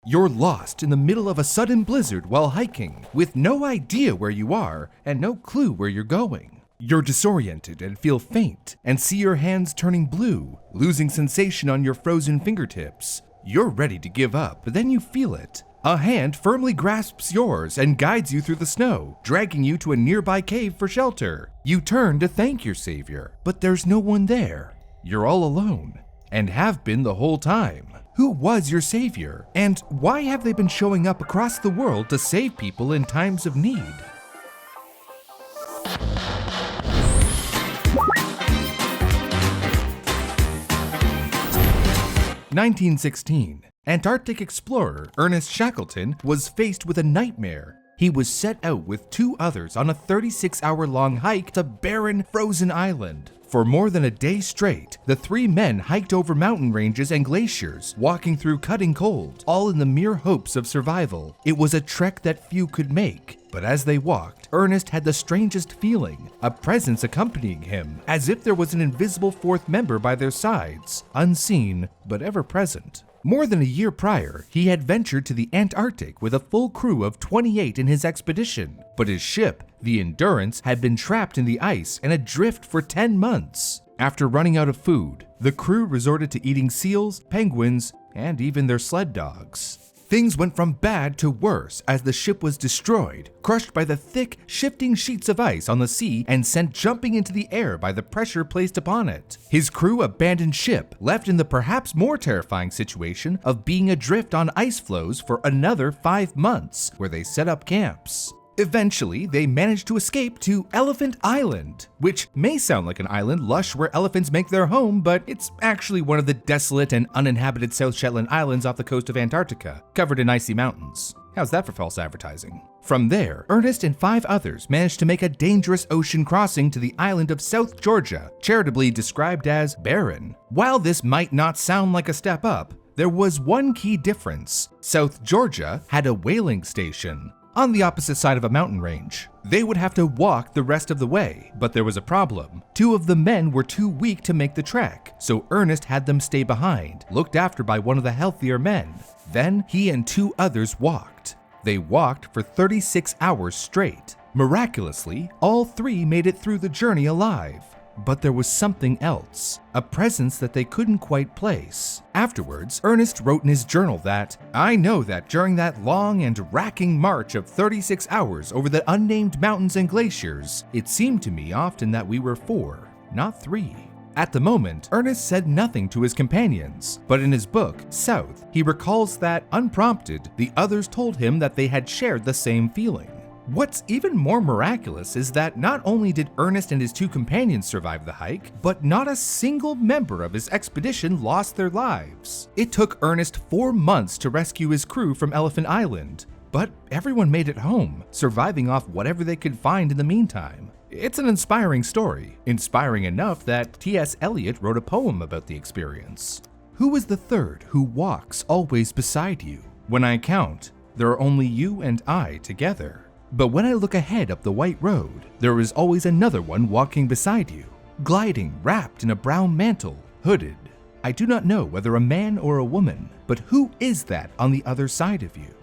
You're lost in the middle of a sudden blizzard while hiking, with no idea where you are and no clue where you're going. You're disoriented and feel faint and see your hands turning blue, losing sensation on your frozen fingertips. You're ready to give up, but then you feel it. A hand firmly grasps yours and guides you through the snow, dragging you to a nearby cave for shelter. You turn to thank your savior, but there's no one there. You're all alone, and have been the whole time. Who was your savior, and why have they been showing up across the world to save people in times of need? (1916). Antarctic explorer Ernest Shackleton was faced with a nightmare. He was set out with 2 others on a 36-hour-long hike to barren, frozen island. For more than a day straight, the 3 men hiked over mountain ranges and glaciers, walking through cutting cold, all in the mere hopes of survival. It was a trek that few could make, but as they walked, Ernest had the strangest feeling, a presence accompanying him, as if there was an invisible 4th member by their sides, unseen but ever present. More than a year prior, he had ventured to the Antarctic with a full crew of 28 in his expedition, but his ship, the Endurance, had been trapped in the ice and adrift for 10 months. After running out of food, the crew resorted to eating seals, penguins, and even their sled dogs. Things went from bad to worse as the ship was destroyed, crushed by the thick, shifting sheets of ice on the sea and sent jumping into the air by the pressure placed upon it. His crew abandoned ship, left in the perhaps more terrifying situation of being adrift on ice floes for another 5 months, where they set up camps. Eventually, they managed to escape to Elephant Island, which may sound like an island lush where elephants make their home, but it's actually one of the desolate and uninhabited South Shetland Islands off the coast of Antarctica, covered in icy mountains. How's that for false advertising? From there, Ernest and 5 others managed to make a dangerous ocean crossing to the island of South Georgia, charitably described as barren. While this might not sound like a step up, there was one key difference. South Georgia had a whaling station on the opposite side of a mountain range. They would have to walk the rest of the way, but there was a problem. 2 of the men were too weak to make the trek, so Ernest had them stay behind, looked after by one of the healthier men. Then he and 2 others walked. They walked for 36 hours straight. Miraculously, all 3 made it through the journey alive. But there was something else, a presence that they couldn't quite place. Afterwards, Ernest wrote in his journal that, "I know that during that long and racking march of 36 hours over the unnamed mountains and glaciers, it seemed to me often that we were 4, not 3. At the moment, Ernest said nothing to his companions, but in his book, South, he recalls that, unprompted, the others told him that they had shared the same feeling. What's even more miraculous is that not only did Ernest and his 2 companions survive the hike, but not a single member of his expedition lost their lives. It took Ernest 4 months to rescue his crew from Elephant Island, but everyone made it home, surviving off whatever they could find in the meantime. It's an inspiring story, inspiring enough that T.S. Eliot wrote a poem about the experience. Who is the 3rd who walks always beside you? When I count, there are only you and I together. But when I look ahead up the white road, there is always another one walking beside you, gliding wrapped in a brown mantle, hooded. I do not know whether a man or a woman, but who is that on the other side of you?"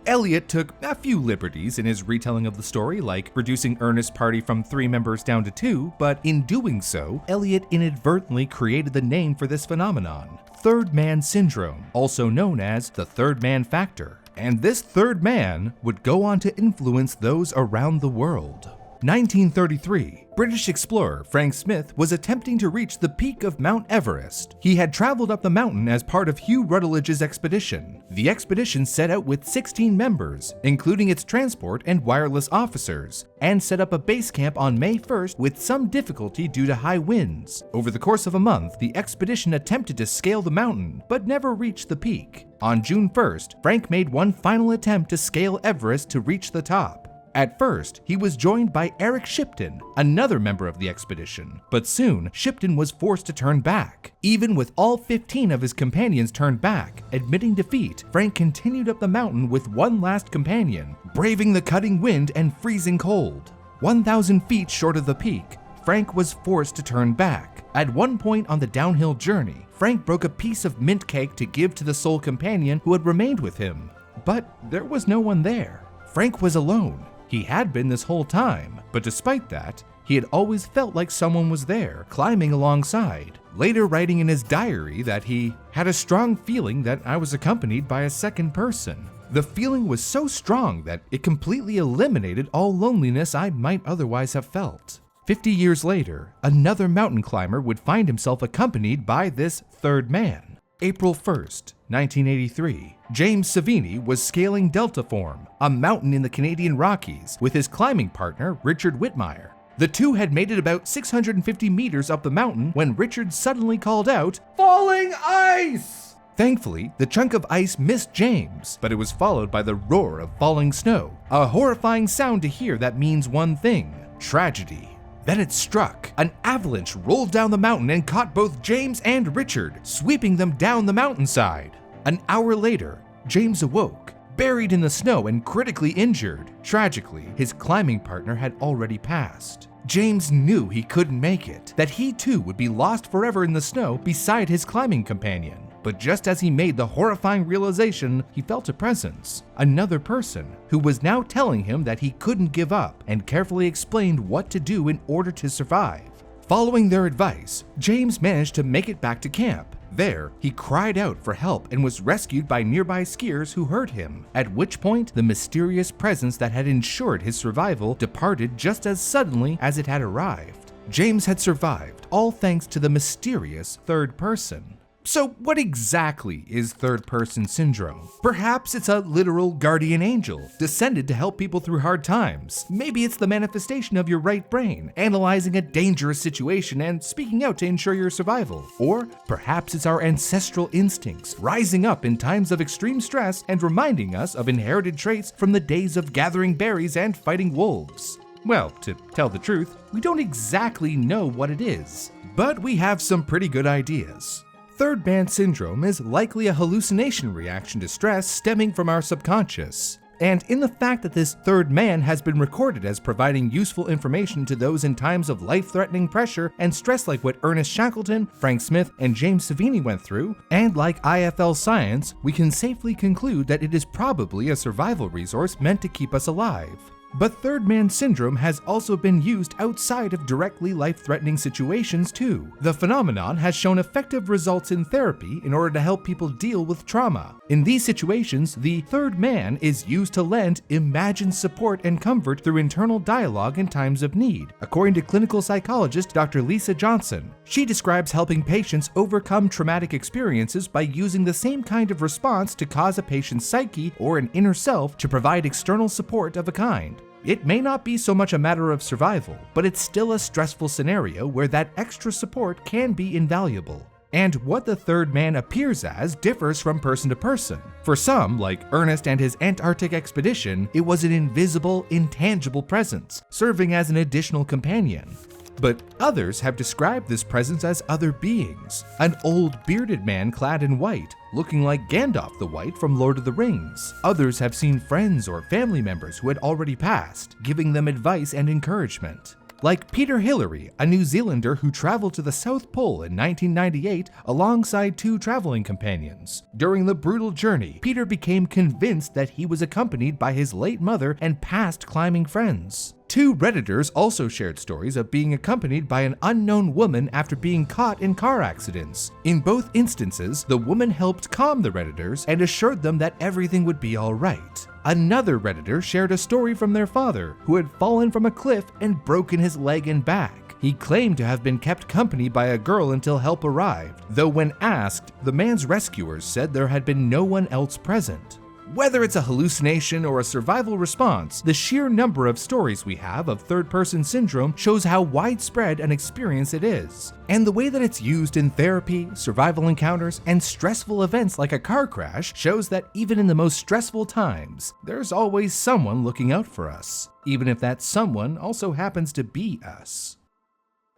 Eliot took a few liberties in his retelling of the story, like reducing Ernest's party from 3 members down to 2, but in doing so, Eliot inadvertently created the name for this phenomenon, Third Man Syndrome, also known as the Third Man Factor. And this 3rd man would go on to influence those around the world. 1933, British explorer Frank Smith was attempting to reach the peak of Mount Everest. He had traveled up the mountain as part of Hugh Rutledge's expedition. The expedition set out with 16 members, including its transport and wireless officers, and set up a base camp on May 1st with some difficulty due to high winds. Over the course of a month, the expedition attempted to scale the mountain, but never reached the peak. On June 1st, Frank made one final attempt to scale Everest to reach the top. At first, he was joined by Eric Shipton, another member of the expedition, but soon Shipton was forced to turn back. Even with all 15 of his companions turned back, admitting defeat, Frank continued up the mountain with one last companion, braving the cutting wind and freezing cold. 1,000 feet short of the peak, Frank was forced to turn back. At one point on the downhill journey, Frank broke a piece of mint cake to give to the sole companion who had remained with him. But there was no one there. Frank was alone. He had been this whole time, but despite that, he had always felt like someone was there, climbing alongside, later writing in his diary that he had a strong feeling that I was accompanied by a second person. The feeling was so strong that it completely eliminated all loneliness I might otherwise have felt. 50 years later, another mountain climber would find himself accompanied by this third man. April 1st, 1983, James Savini was scaling Delta Form, a mountain in the Canadian Rockies, with his climbing partner, Richard Whitmire. The two had made it about 650 meters up the mountain when Richard suddenly called out, "Falling ice!" Thankfully, the chunk of ice missed James, but it was followed by the roar of falling snow, a horrifying sound to hear that means one thing: tragedy. Then it struck. An avalanche rolled down the mountain and caught both James and Richard, sweeping them down the mountainside. An hour later, James awoke, buried in the snow and critically injured. Tragically, his climbing partner had already passed. James knew he couldn't make it, that he too would be lost forever in the snow beside his climbing companion. But just as he made the horrifying realization, he felt a presence, another person, who was now telling him that he couldn't give up and carefully explained what to do in order to survive. Following their advice, James managed to make it back to camp. There, he cried out for help and was rescued by nearby skiers who heard him, at which point the mysterious presence that had ensured his survival departed just as suddenly as it had arrived. James had survived, all thanks to the mysterious third person. So what exactly is third-person syndrome? Perhaps it's a literal guardian angel, descended to help people through hard times. Maybe it's the manifestation of your right brain, analyzing a dangerous situation and speaking out to ensure your survival. Or perhaps it's our ancestral instincts, rising up in times of extreme stress and reminding us of inherited traits from the days of gathering berries and fighting wolves. Well, to tell the truth, we don't exactly know what it is, but we have some pretty good ideas. Third man syndrome is likely a hallucination reaction to stress stemming from our subconscious. And in the fact that this third man has been recorded as providing useful information to those in times of life-threatening pressure and stress like what Ernest Shackleton, Frank Smith, and James Savini went through, and like IFL science, we can safely conclude that it is probably a survival resource meant to keep us alive. But third man syndrome has also been used outside of directly life-threatening situations too. The phenomenon has shown effective results in therapy in order to help people deal with trauma. In these situations, the third man is used to lend imagined support and comfort through internal dialogue in times of need, according to clinical psychologist Dr. Lisa Johnson. She describes helping patients overcome traumatic experiences by using the same kind of response to cause a patient's psyche or an inner self to provide external support of a kind. It may not be so much a matter of survival, but it's still a stressful scenario where that extra support can be invaluable. And what the third man appears as differs from person to person. For some, like Ernest and his Antarctic expedition, it was an invisible, intangible presence, serving as an additional companion. But others have described this presence as other beings, an old bearded man clad in white, looking like Gandalf the White from Lord of the Rings. Others have seen friends or family members who had already passed, giving them advice and encouragement. Like Peter Hillary, a New Zealander who traveled to the South Pole in 1998 alongside two traveling companions. During the brutal journey, Peter became convinced that he was accompanied by his late mother and past climbing friends. Two Redditors also shared stories of being accompanied by an unknown woman after being caught in car accidents. In both instances, the woman helped calm the Redditors and assured them that everything would be all right. Another Redditor shared a story from their father, who had fallen from a cliff and broken his leg and back. He claimed to have been kept company by a girl until help arrived, though when asked, the man's rescuers said there had been no one else present. Whether it's a hallucination or a survival response, the sheer number of stories we have of third-person syndrome shows how widespread an experience it is. And the way that it's used in therapy, survival encounters, and stressful events like a car crash shows that even in the most stressful times, there's always someone looking out for us, even if that someone also happens to be us.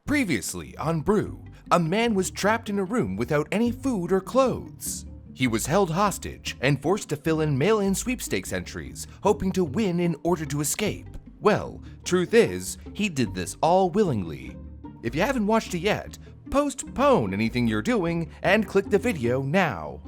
Previously on Brew, a man was trapped in a room without any food or clothes. He was held hostage and forced to fill in mail-in sweepstakes entries, hoping to win in order to escape. Well, truth is, he did this all willingly. If you haven't watched it yet, postpone anything you're doing and click the video now.